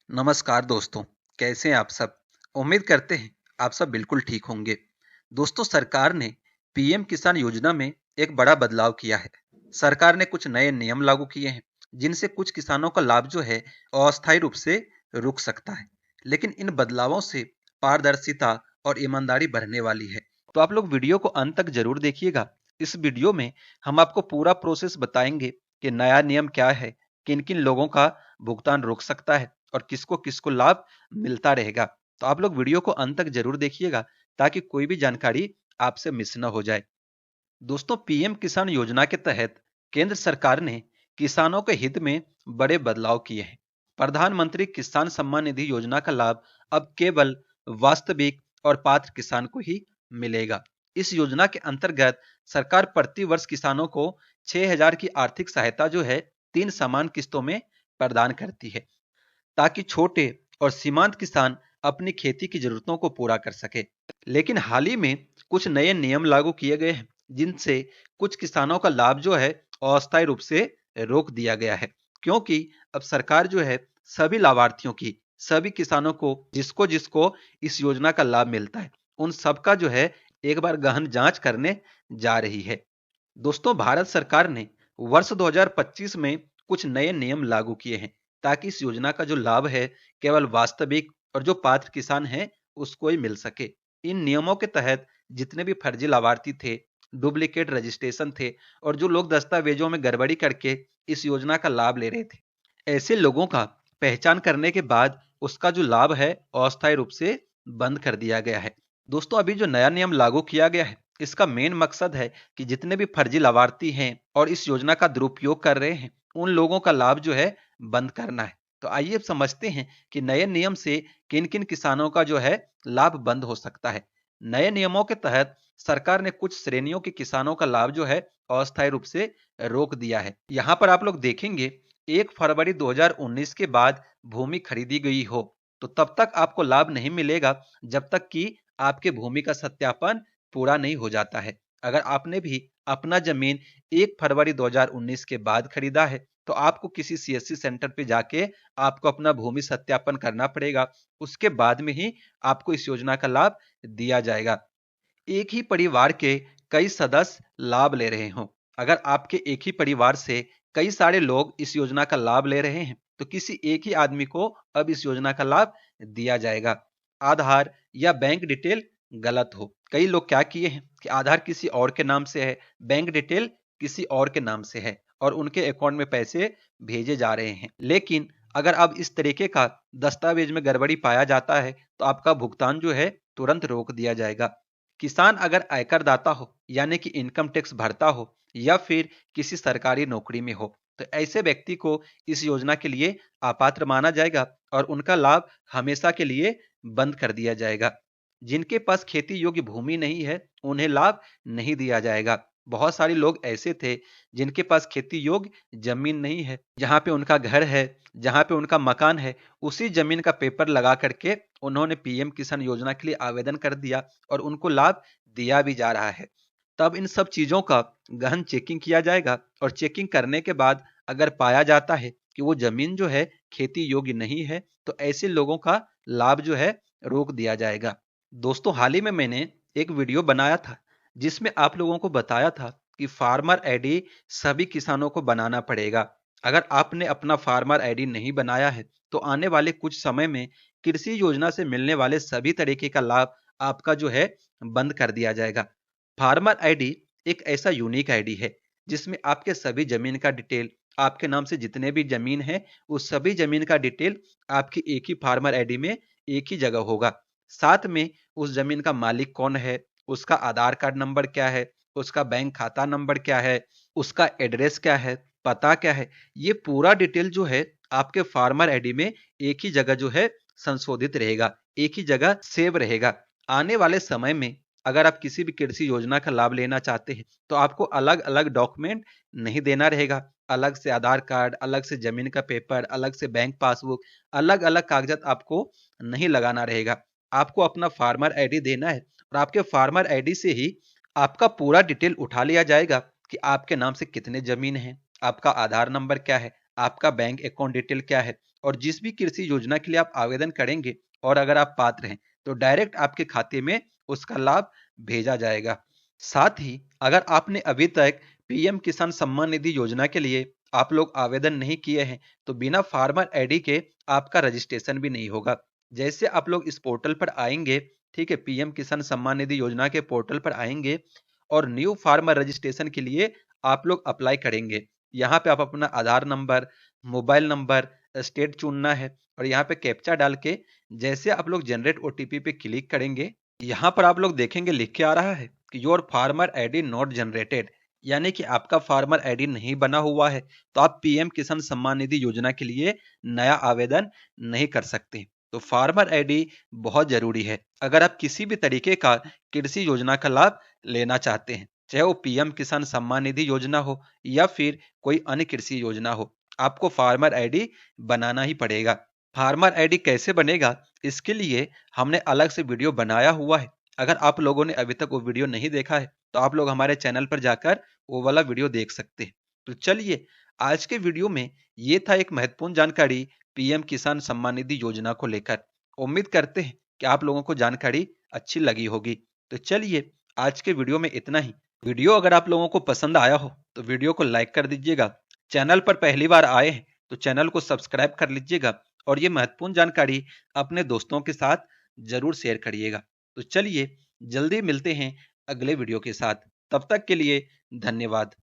नमस्कार दोस्तों, कैसे हैं आप सब? उम्मीद करते हैं आप सब बिल्कुल ठीक होंगे। दोस्तों, सरकार ने पीएम किसान योजना में एक बड़ा बदलाव किया है। सरकार ने कुछ नए नियम लागू किए हैं, जिनसे कुछ किसानों का लाभ जो है अस्थायी रूप से रुक सकता है। लेकिन इन बदलावों से पारदर्शिता और ईमानदारी बढ़ने वाली है। तो आप लोग वीडियो को अंत तक जरूर देखिएगा। इस वीडियो में हम आपको पूरा प्रोसेस बताएंगे कि नया नियम क्या है, किन किन लोगों का भुगतान रुक सकता है और किसको किसको लाभ मिलता रहेगा। तो आप लोग वीडियो को अंत तक जरूर देखिएगा ताकि कोई भी जानकारी आपसे मिस न हो जाए। दोस्तों, पीएम किसान योजना के तहत केंद्र सरकार ने किसानों के हित में बड़े बदलाव किए हैं। प्रधानमंत्री किसान सम्मान निधि योजना का लाभ अब केवल वास्तविक और पात्र किसान को ही मिलेगा। इस योजना के अंतर्गत सरकार प्रति वर्ष किसानों को 6,000 की आर्थिक सहायता जो है 3 समान किस्तों में प्रदान करती है, ताकि छोटे और सीमांत किसान अपनी खेती की जरूरतों को पूरा कर सके। लेकिन हाल ही में कुछ नए नियम लागू किए गए हैं, जिनसे कुछ किसानों का लाभ जो है अस्थायी रूप से रोक दिया गया है। क्योंकि अब सरकार जो है सभी लाभार्थियों की, सभी किसानों को जिसको जिसको इस योजना का लाभ मिलता है, उन सबका जो है एक बार गहन जांच करने जा रही है। दोस्तों, भारत सरकार ने वर्ष 2025 में कुछ नए नियम लागू किए हैं, ताकि इस योजना का जो लाभ है केवल वास्तविक और जो पात्र किसान हैं उसको ही मिल सके। इन नियमों के तहत जितने भी फर्जी लाभार्थी थे, डुप्लीकेट रजिस्ट्रेशन थे और जो लोग दस्तावेजों में गड़बड़ी करके इस योजना का लाभ ले रहे थे, ऐसे लोगों का पहचान करने के बाद उसका जो लाभ है अस्थायी रूप से बंद कर दिया गया है। दोस्तों, अभी जो नया नियम लागू किया गया है, इसका मेन मकसद है कि जितने भी फर्जी लाभार्थी हैं और इस योजना का दुरुपयोग कर रहे हैं, उन लोगों का लाभ जो है बंद करना है। तो आइए अब समझते हैं कि नए नियम से किन किन किसानों का जो है लाभ बंद हो सकता है। नए नियमों के तहत सरकार ने कुछ श्रेणियों के किसानों का लाभ जो है अस्थायी रूप से रोक दिया है। यहाँ पर आप लोग देखेंगे 1 फरवरी 2019 के बाद भूमि खरीदी गई हो तो तब तक आपको लाभ नहीं मिलेगा, जब तक कि आपके भूमि का सत्यापन पूरा नहीं हो जाता है। अगर आपने भी अपना जमीन 1 फरवरी 2019 के बाद खरीदा है तो आपको किसी सीएससी सेंटर पे जाके आपको अपना भूमि सत्यापन करना पड़ेगा। उसके बाद में ही आपको इस योजना का लाभ दिया जाएगा। एक ही परिवार के कई सदस्य लाभ ले रहे हों, अगर आपके एक ही परिवार से कई सारे लोग इस योजना का लाभ ले रहे हैं तो किसी एक ही आदमी को अब इस योजना का लाभ दिया जाएगा। आधार या बैंक डिटेल गलत हो, कई लोग क्या किए हैं कि आधार किसी और के नाम से है, बैंक डिटेल किसी और के नाम से है और उनके अकाउंट में पैसे भेजे जा रहे हैं। लेकिन अगर अब इस तरीके का दस्तावेज में गड़बड़ी पाया जाता है तो आपका भुगतान जो है तुरंत रोक दिया जाएगा। किसान अगर आयकर दाता हो, यानी कि इनकम टैक्स भरता हो या फिर किसी सरकारी नौकरी में हो, तो ऐसे व्यक्ति को इस योजना के लिए अपात्र माना जाएगा और उनका लाभ हमेशा के लिए बंद कर दिया जाएगा। जिनके पास खेती योग्य भूमि नहीं है, उन्हें लाभ नहीं दिया जाएगा। बहुत सारे लोग ऐसे थे जिनके पास खेती योग्य जमीन नहीं है, जहां पे उनका घर है, जहां पे उनका मकान है, उसी जमीन का पेपर लगा करके उन्होंने पीएम किसान योजना के लिए आवेदन कर दिया और उनको लाभ दिया भी जा रहा है। तब इन सब चीजों का गहन चेकिंग किया जाएगा और चेकिंग करने के बाद अगर पाया जाता है कि वो जमीन जो है खेती योग्य नहीं है, तो ऐसे लोगों का लाभ जो है रोक दिया जाएगा। दोस्तों, हाल ही में मैंने एक वीडियो बनाया था जिसमें आप लोगों को बताया था कि फार्मर आईडी सभी किसानों को बनाना पड़ेगा। अगर आपने अपना फार्मर आईडी नहीं बनाया है तो आने वाले कुछ समय में कृषि योजना से मिलने वाले सभी तरीके का लाभ आपका जो है बंद कर दिया जाएगा। फार्मर आईडी एक ऐसा यूनिक आईडी है जिसमें आपके सभी जमीन का डिटेल, आपके नाम से जितने भी जमीन है उस सभी जमीन का डिटेल आपकी एक ही फार्मर आईडी में एक ही जगह होगा। साथ में उस जमीन का मालिक कौन है, उसका आधार कार्ड नंबर क्या है, उसका बैंक खाता नंबर क्या है, उसका एड्रेस क्या है, पता क्या है, ये पूरा डिटेल जो है आपके फार्मर आईडी में एक ही जगह जो है संशोधित रहेगा, एक ही जगह सेव रहेगा। आने वाले समय में अगर आप किसी भी कृषि योजना का लाभ लेना चाहते हैं तो आपको अलग अलग डॉक्यूमेंट नहीं देना रहेगा। अलग से आधार कार्ड, अलग से जमीन का पेपर, अलग से बैंक पासबुक, अलग अलग कागजात आपको नहीं लगाना रहेगा। आपको अपना फार्मर आईडी देना है और आपके फार्मर आईडी से ही आपका पूरा डिटेल उठा लिया जाएगा कि आपके नाम से कितने जमीन है, आपका आधार नंबर क्या है, आपका बैंक अकाउंट डिटेल क्या है और जिस भी कृषि योजना के लिए आप आवेदन करेंगे और अगर आप पात्र हैं तो डायरेक्ट आपके खाते में उसका लाभ भेजा जाएगा। साथ ही अगर आपने अभी तक पीएम किसान सम्मान निधि योजना के लिए आप लोग आवेदन नहीं किए हैं तो बिना फार्मर आईडी के आपका रजिस्ट्रेशन भी नहीं होगा। जैसे आप लोग इस पोर्टल पर आएंगे, ठीक है, पीएम किसान सम्मान निधि योजना के पोर्टल पर आएंगे और न्यू फार्मर रजिस्ट्रेशन के लिए आप लोग अप्लाई करेंगे। यहाँ पे आप अपना आधार नंबर, मोबाइल नंबर, स्टेट चुनना है और यहाँ पे कैप्चा डाल के जैसे आप लोग जनरेट ओटीपी पे क्लिक करेंगे, यहाँ पर आप लोग देखेंगे लिख के आ रहा है कि your farmer ID not generated, यानी कि आपका फार्मर आईडी नहीं बना हुआ है तो आप पीएम किसान सम्मान निधि योजना के लिए नया आवेदन नहीं कर सकते। तो फार्मर आईडी बहुत जरूरी है अगर आप किसी भी तरीके का कृषि योजना का लाभ लेना चाहते हैं, चाहे वो पीएम किसान सम्मान निधि योजना हो या फिर कोई अन्य कृषि योजना हो, आपको फार्मर आईडी बनाना ही पड़ेगा। फार्मर आईडी कैसे बनेगा इसके लिए हमने अलग से वीडियो बनाया हुआ है। अगर आप लोगों ने अभी तक वो वीडियो नहीं देखा है तो आप लोग हमारे चैनल पर जाकर वो वाला वीडियो देख सकते हैं। तो चलिए, आज के वीडियो में ये था एक महत्वपूर्ण जानकारी पीएम किसान सम्मान निधि योजना को लेकर। उम्मीद करते हैं कि आप लोगों को जानकारी अच्छी लगी होगी। तो चलिए, आज के वीडियो में इतना ही। वीडियो अगर आप लोगों को पसंद आया हो तो वीडियो को लाइक कर दीजिएगा। चैनल पर पहली बार आए हैं तो चैनल को सब्सक्राइब कर लीजिएगा और ये महत्वपूर्ण जानकारी अपने दोस्तों के साथ जरूर शेयर करिएगा। तो चलिए, जल्दी मिलते हैं अगले वीडियो के साथ। तब तक के लिए धन्यवाद।